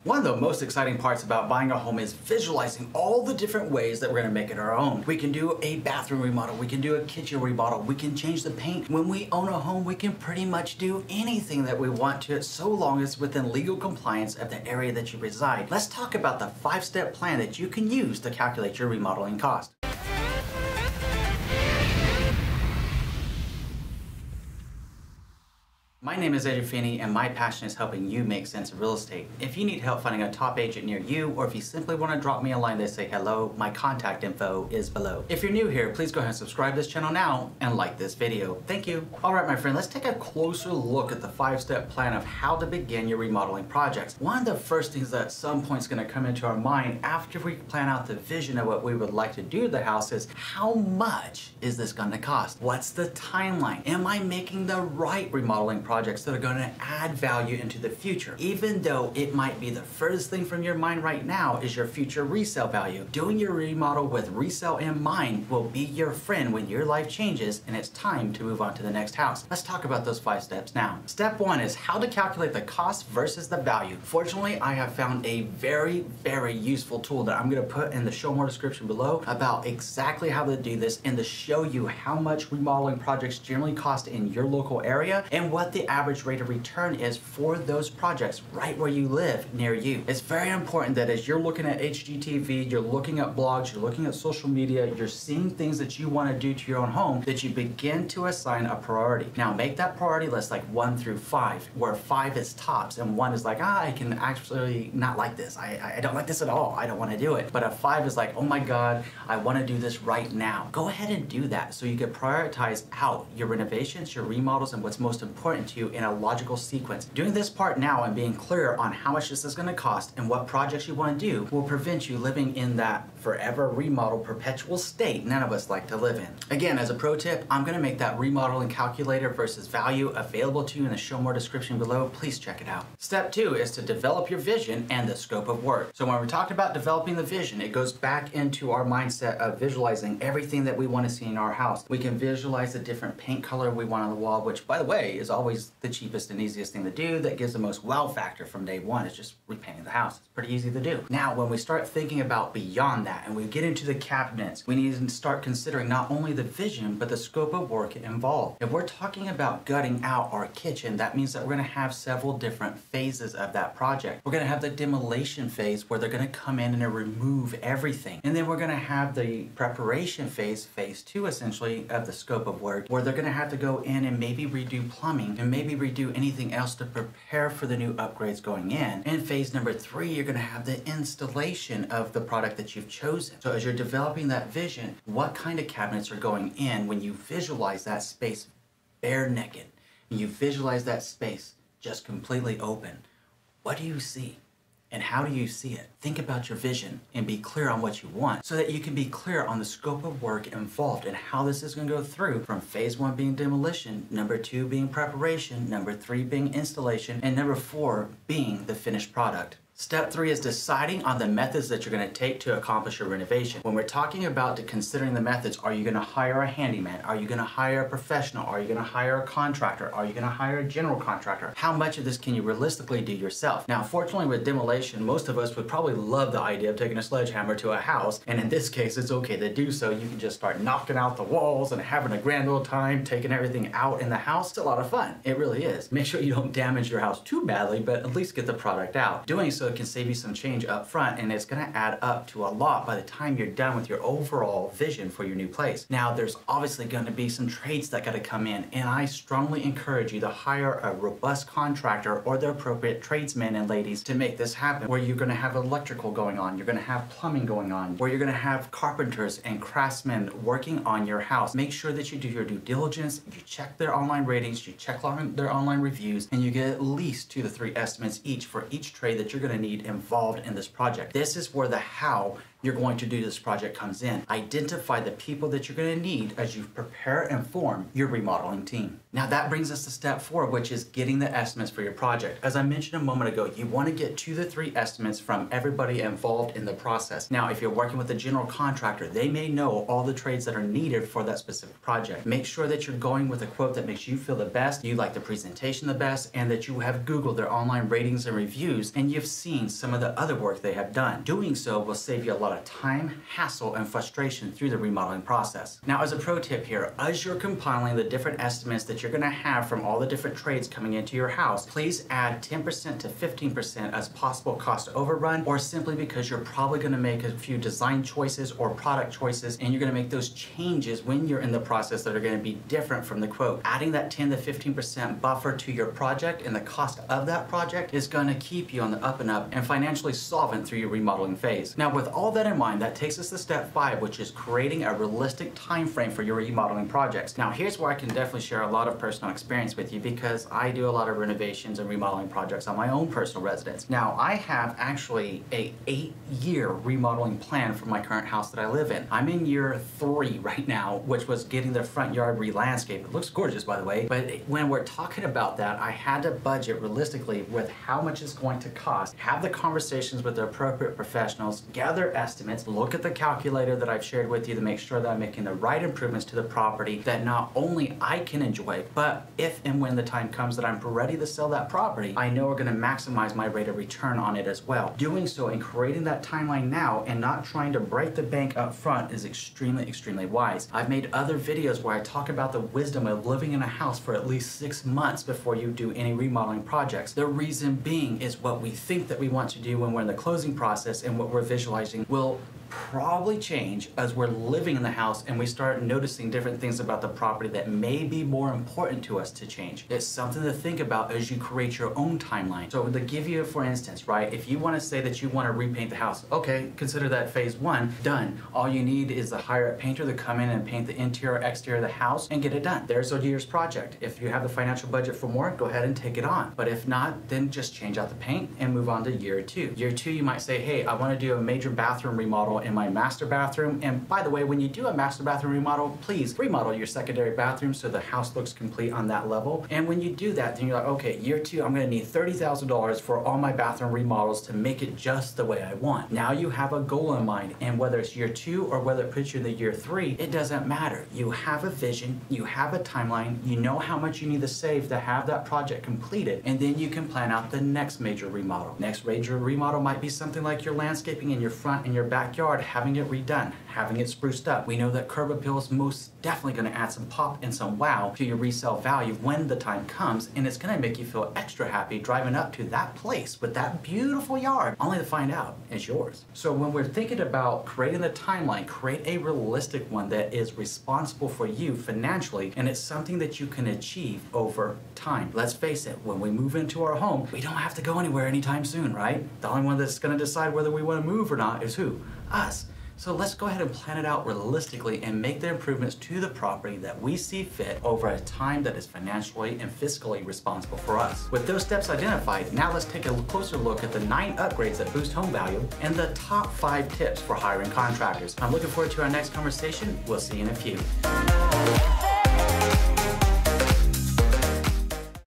One of the most exciting parts about buying a home is visualizing all the different ways that we're going to make it our own. We can do a bathroom remodel, we can do a kitchen remodel, we can change the paint. When we own a home, we can pretty much do anything that we want to, so long as within legal compliance of the area that you reside. Let's talk about the 5-step plan that you can use to calculate your remodeling cost. My name is Eddie Finney, and my passion is helping you make sense of real estate. If you need help finding a top agent near you, or if you simply want to drop me a line to say hello, my contact info is below. If you're new here, please go ahead and subscribe to this channel now and like this video. Thank you. Alright my friend, let's take a closer look at the 5-step plan of how to begin your remodeling projects. One of the first things that at some point is going to come into our mind after we plan out the vision of what we would like to do to the house is, how much is this going to cost? What's the timeline? Am I making the right remodeling projects that are going to add value into the future? Even though it might be the furthest thing from your mind right now is your future resale value, doing your remodel with resale in mind will be your friend when your life changes and it's time to move on to the next house. Let's talk about those 5 steps now. Step 1 is how to calculate the cost versus the value. Fortunately, I have found a very useful tool that I'm going to put in the show more description below about exactly how to do this and to show you how much remodeling projects generally cost in your local area and what the average rate of return is for those projects right where you live near you. It's very important that as you're looking at HGTV, you're looking at blogs, you're looking at social media, you're seeing things that you want to do to your own home, that you begin to assign a priority. Now make that priority list like 1 through 5, where 5 is tops and 1 is like, I can actually not like this. I don't like this at all. I don't want to do it. But a 5 is like, oh my God, I want to do this right now. Go ahead and do that so you can prioritize out your renovations, your remodels, and what's most important to you in a logical sequence. Doing this part now and being clear on how much this is going to cost and what projects you want to do will prevent you living in that forever remodel perpetual state none of us like to live in. Again, as a pro tip, I'm going to make that remodeling calculator versus value available to you in the show more description below. Please check it out. Step 2 is to develop your vision and the scope of work. So when we're talking about developing the vision, it goes back into our mindset of visualizing everything that we want to see in our house. We can visualize the different paint color we want on the wall, which by the way is always the cheapest and easiest thing to do that gives the most wow factor from day one. Is just repainting the house. It's pretty easy to do. Now when we start thinking about beyond that and we get into the cabinets, we need to start considering not only the vision but the scope of work involved. If we're talking about gutting out our kitchen, that means that we're going to have several different phases of that project. We're going to have the demolition phase where they're going to come in and remove everything, and then we're going to have the preparation phase, phase 2 essentially, of the scope of work, where they're going to have to go in and maybe redo plumbing and maybe redo anything else to prepare for the new upgrades going in. And phase number 3, you're going to have the installation of the product that you've chosen. So as you're developing that vision, what kind of cabinets are going in when you visualize that space bare naked, and you visualize that space just completely open, what do you see? And how do you see it? Think about your vision and be clear on what you want so that you can be clear on the scope of work involved and how this is going to go through, from phase 1 being demolition, number 2 being preparation, number 3 being installation, and number 4 being the finished product. Step 3 is deciding on the methods that you're going to take to accomplish your renovation. When we're talking about considering the methods, are you going to hire a handyman? Are you going to hire a professional? Are you going to hire a contractor? Are you going to hire a general contractor? How much of this can you realistically do yourself? Now, fortunately with demolition, most of us would probably love the idea of taking a sledgehammer to a house, and in this case, it's okay to do so. You can just start knocking out the walls and having a grand old time, taking everything out in the house. It's a lot of fun. It really is. Make sure you don't damage your house too badly, but at least get the product out. Doing so can save you some change up front, and it's going to add up to a lot by the time you're done with your overall vision for your new place. Now there's obviously going to be some trades that got to come in, and I strongly encourage you to hire a robust contractor or the appropriate tradesmen and ladies to make this happen, where you're going to have electrical going on, you're going to have plumbing going on, where you're going to have carpenters and craftsmen working on your house. Make sure that you do your due diligence, you check their online ratings, you check their online reviews, and you get at least 2 to 3 estimates each for each trade that you're going to need involved in this project. This is where the how you're going to do this project comes in. Identify the people that you're going to need as you prepare and form your remodeling team. Now that brings us to step 4, which is getting the estimates for your project. As I mentioned a moment ago, you want to get 2 to 3 estimates from everybody involved in the process. Now, if you're working with a general contractor, they may know all the trades that are needed for that specific project. Make sure that you're going with a quote that makes you feel the best, you like the presentation the best, and that you have Googled their online ratings and reviews, and you've seen seen some of the other work they have done. Doing so will save you a lot of time, hassle, and frustration through the remodeling process. Now, as a pro tip here, as you're compiling the different estimates that you're gonna have from all the different trades coming into your house, please add 10% to 15% as possible cost overrun, or simply because you're probably gonna make a few design choices or product choices, and you're gonna make those changes when you're in the process that are gonna be different from the quote. Adding that 10 to 15% buffer to your project and the cost of that project is gonna keep you on the up and up and financially solvent through your remodeling phase. Now, with all that in mind, that takes us to step 5, which is creating a realistic time frame for your remodeling projects. Now, here's where I can definitely share a lot of personal experience with you, because I do a lot of renovations and remodeling projects on my own personal residence. Now, I have actually a 8-year remodeling plan for my current house that I live in. I'm in year 3 right now, which was getting the front yard re-landscaped. It looks gorgeous, by the way, but when we're talking about that, I had to budget realistically with how much it's going to cost, have the conversations with the appropriate professionals, gather estimates, look at the calculator that I've shared with you to make sure that I'm making the right improvements to the property that not only I can enjoy, but if and when the time comes that I'm ready to sell that property, I know we're going to maximize my rate of return on it as well. Doing so and creating that timeline now and not trying to break the bank up front is extremely wise. I've made other videos where I talk about the wisdom of living in a house for at least 6 months before you do any remodeling projects. The reason being is what we think that we want to do when we're in the closing process and what we're visualizing will probably change as we're living in the house and we start noticing different things about the property that may be more important to us to change. It's something to think about as you create your own timeline. So to give you, for instance, right, if you want to say that you want to repaint the house, okay, consider that phase 1 done. All you need is to hire a painter to come in and paint the interior, exterior of the house and get it done. There's a year's project. If you have the financial budget for more, go ahead and take it on. But if not, then just change out the paint and move on to year 2. Year 2, you might say, hey, I want to do a major bathroom remodel in my master bathroom. And by the way, when you do a master bathroom remodel, please remodel your secondary bathroom so the house looks complete on that level. And when you do that, then you're like, okay, year 2, I'm going to need $30,000 for all my bathroom remodels to make it just the way I want. Now you have a goal in mind, and whether it's year 2 or whether it puts you in the year 3, it doesn't matter. You have a vision, you have a timeline, you know how much you need to save to have that project completed, and then you can plan out the next major remodel. Next major remodel might be something like your landscaping in your front and your backyard, having it redone, having it spruced up. We know that curb appeal is most definitely going to add some pop and some wow to your resale value when the time comes, and it's going to make you feel extra happy driving up to that place with that beautiful yard, only to find out it's yours. So when we're thinking about creating the timeline, create a realistic one that is responsible for you financially, and it's something that you can achieve over time. Let's face it, when we move into our home, we don't have to go anywhere anytime soon, right? The only one that's going to decide whether we want to move or not is who? Us. So let's go ahead and plan it out realistically and make the improvements to the property that we see fit over a time that is financially and fiscally responsible for us. With those steps identified, now let's take a closer look at the 9 upgrades that boost home value and the top 5 tips for hiring contractors. I'm looking forward to our next conversation. We'll see you in a few.